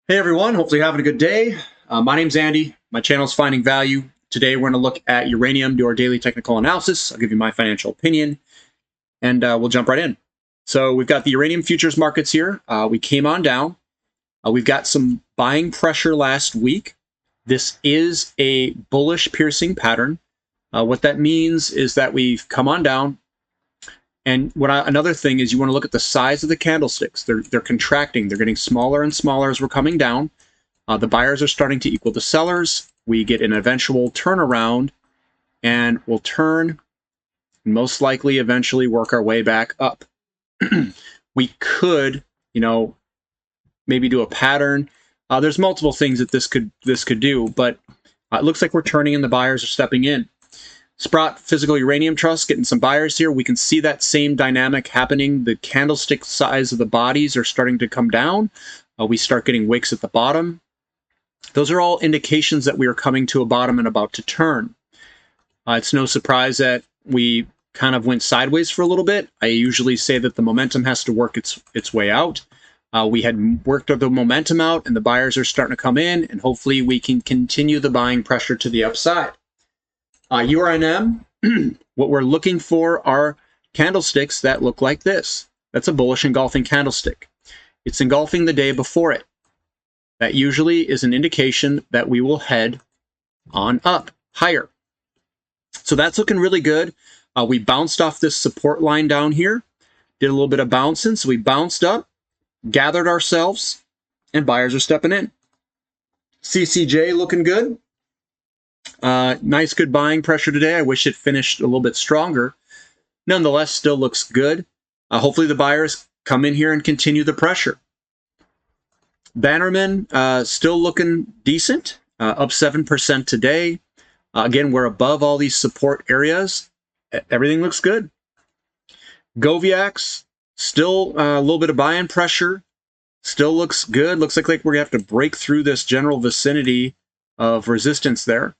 Hey everyone, hopefully you're having a good day. My name's Andy. My channel is Finding Value. Today we're going to look at uranium, do our daily technical analysis. I'll give you my financial opinion, and we'll jump right in. So we've got the uranium futures markets here. We came on down. We've got some buying pressure last week. This is a bullish piercing pattern. What that means is that we've come on down. And another thing is you want to look at the size of the candlesticks. They're contracting. They're getting smaller and smaller as we're coming down. The buyers are starting to equal the sellers. We get an eventual turnaround, and we'll turn, and most likely eventually work our way back up. We could, maybe do a pattern. There's multiple things that this could do, but it looks like we're turning and the buyers are stepping in. Sprott Physical Uranium Trust getting some buyers here. We can see that same dynamic happening. The candlestick size of the bodies are starting to come down. We start getting wicks at the bottom. Those are all indications that we are coming to a bottom and about to turn. It's no surprise that we kind of went sideways for a little bit. I usually say that the momentum has to work its way out. We had worked the momentum out, and the buyers are starting to come in, and hopefully we can continue the buying pressure to the upside. Uranium, what we're looking for are candlesticks that look like this. That's a bullish engulfing candlestick. It's engulfing the day before it. That usually is an indication that we will head on up, higher. So that's looking really good. We bounced off this support line down here, did a little bit of bouncing, so we bounced up, gathered ourselves, and buyers are stepping in. CCJ looking good. Nice, good buying pressure today. I wish it finished a little bit stronger. Nonetheless, still looks good. Hopefully the buyers come in here and continue the pressure. Bannerman still looking decent, up 7% today. Again, we're above all these support areas. Everything looks good. GoviEx, still a little bit of buying pressure. Still looks good. Looks like we're going to have to break through this general vicinity of resistance there.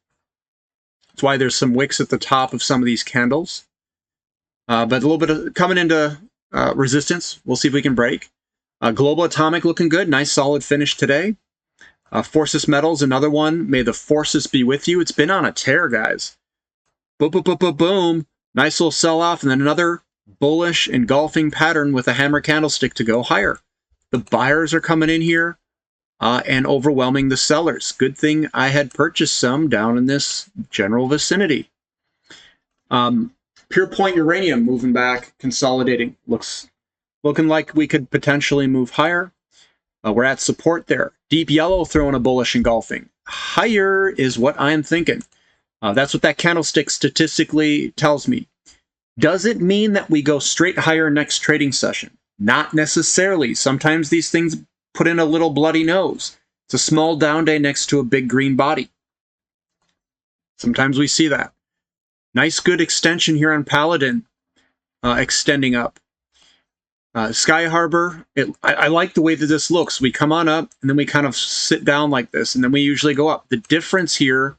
That's why there's some wicks at the top of some of these candles. But a little bit of coming into resistance. We'll see if we can break. Global Atomic looking good. Nice solid finish today. Forsys Metals, another one. May the Forsys be with you. It's been on a tear, guys. Boom, boom, boom, boom, boom. Nice little sell-off. And then another bullish engulfing pattern with a hammer candlestick to go higher. The buyers are coming in here. And overwhelming the sellers. Good thing I had purchased some down in this general vicinity. Purepoint Uranium moving back, consolidating. Looking like we could potentially move higher. We're at support there. Deep Yellow throwing a bullish engulfing. Higher is what I'm thinking. That's what that candlestick statistically tells me. Does it mean that we go straight higher next trading session? Not necessarily. Sometimes these things put in a little bloody nose. It's a small down day next to a big green body. Sometimes we see that. Nice, good extension here on Paladin, extending up. Sky Harbor, I like the way that this looks. We come on up, and then we kind of sit down like this, and then we usually go up. The difference here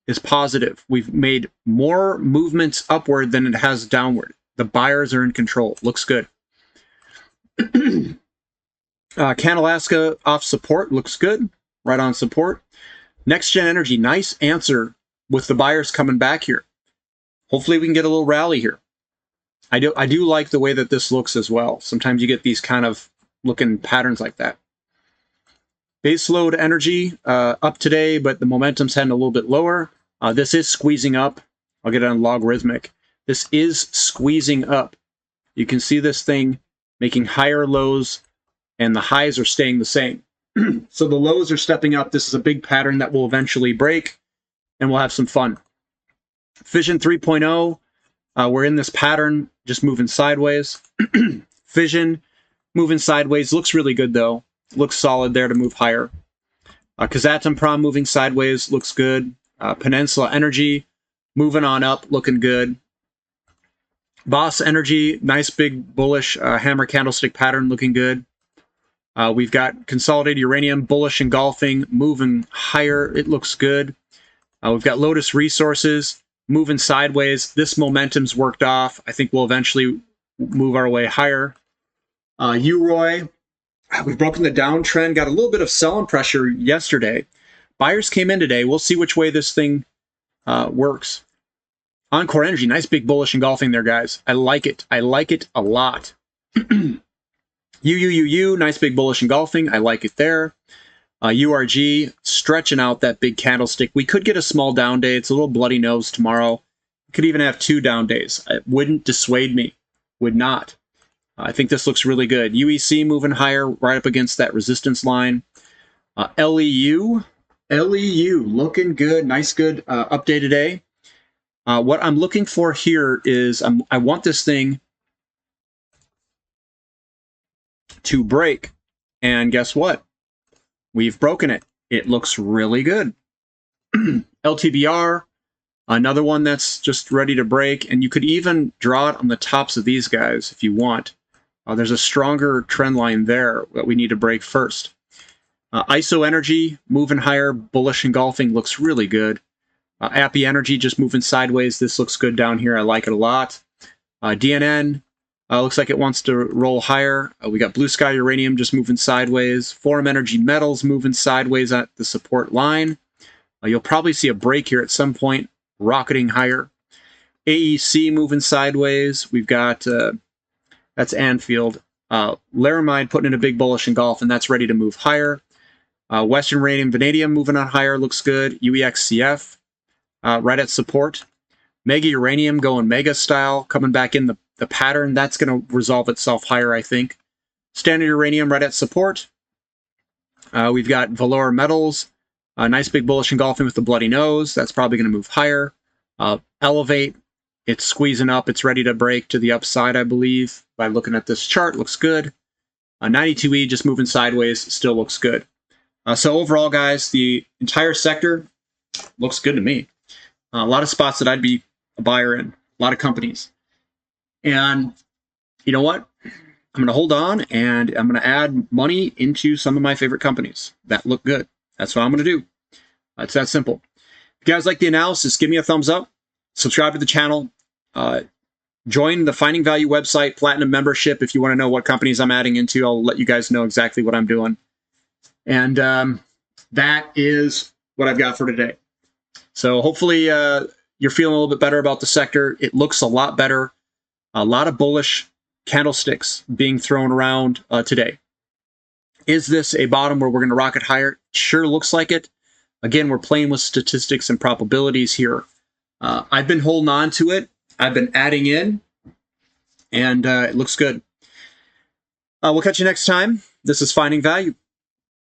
is positive. We've made more movements upward than it has downward. The buyers are in control. Looks good. CanAlaska off support, looks good, right on support. Next Gen Energy, nice answer with the buyers coming back here. Hopefully we can get a little rally here. I do like the way that this looks as well. Sometimes you get these kind of looking patterns like that. Baselode Energy up today, but the momentum's heading a little bit lower. This is squeezing up. I'll get it on logarithmic. This is squeezing up. You can see this thing making higher lows, and the highs are staying the same. So the lows are stepping up. This is a big pattern that will eventually break, and we'll have some fun. Fission 3.0, we're in this pattern, just moving sideways. Fission moving sideways. Looks really good, though. Looks solid there to move higher. Kazatomprom moving sideways. Looks good. Peninsula Energy moving on up. Looking good. Boss Energy, nice big bullish hammer candlestick pattern. Looking good. We've got Consolidated Uranium, bullish engulfing, moving higher. It looks good. We've got Lotus Resources, moving sideways. This momentum's worked off. I think we'll eventually move our way higher. UROY, We've broken the downtrend, got a little bit of selling pressure yesterday. Buyers came in today. We'll see which way this thing works. Encore Energy, nice big bullish engulfing there, guys. I like it. I like it a lot. nice big bullish engulfing. I like it there. URG, stretching out that big candlestick. We could get a small down day. It's a little bloody nose tomorrow. Could even have 2 down days. It wouldn't dissuade me. Would not. I think this looks really good. UEC moving higher right up against that resistance line. LEU looking good. Nice, good update today. What I'm looking for here is I want this thing to break. And guess what? We've broken it. It looks really good. LTBR, another one that's just ready to break. And you could even draw it on the tops of these guys if you want. There's a stronger trend line there that we need to break first. ISO Energy, moving higher, bullish engulfing, looks really good. Appy Energy just moving sideways. This looks good down here. I like it a lot. DNN looks like it wants to roll higher. We got Blue Sky Uranium just moving sideways. Forum Energy Metals moving sideways at the support line. You'll probably see a break here at some point, rocketing higher. AEC moving sideways. We've got, that's Anfield. Laramide putting in a big bullish engulf, and that's ready to move higher. Western Uranium Vanadium moving on higher, looks good. UEXCF right at support. Mega Uranium going mega style, coming back in the pattern. That's going to resolve itself higher, I think. Standard Uranium right at support. We've got Valor Metals. Nice big bullish engulfing with the bloody nose. That's probably going to move higher. Elevate. It's squeezing up. It's ready to break to the upside, I believe. By looking at this chart, looks good. 92E just moving sideways, still looks good. So overall, guys, the entire sector looks good to me. A lot of spots that I'd be a buyer in, a lot of companies. And you know what? I'm going to hold on, and I'm going to add money into some of my favorite companies that look good. That's what I'm going to do. It's that simple. If you guys like the analysis, give me a thumbs up. Subscribe to the channel. Join the Finding Value website, Platinum membership. If you want to know what companies I'm adding into, I'll let you guys know exactly what I'm doing. And that is what I've got for today. So hopefully you're feeling a little bit better about the sector. It looks a lot better. A lot of bullish candlesticks being thrown around today. Is this a bottom where we're going to rocket higher? Sure looks like it. Again, we're playing with statistics and probabilities here. I've been holding on to it. I've been adding in, and it looks good. We'll catch you next time. This is Finding Value.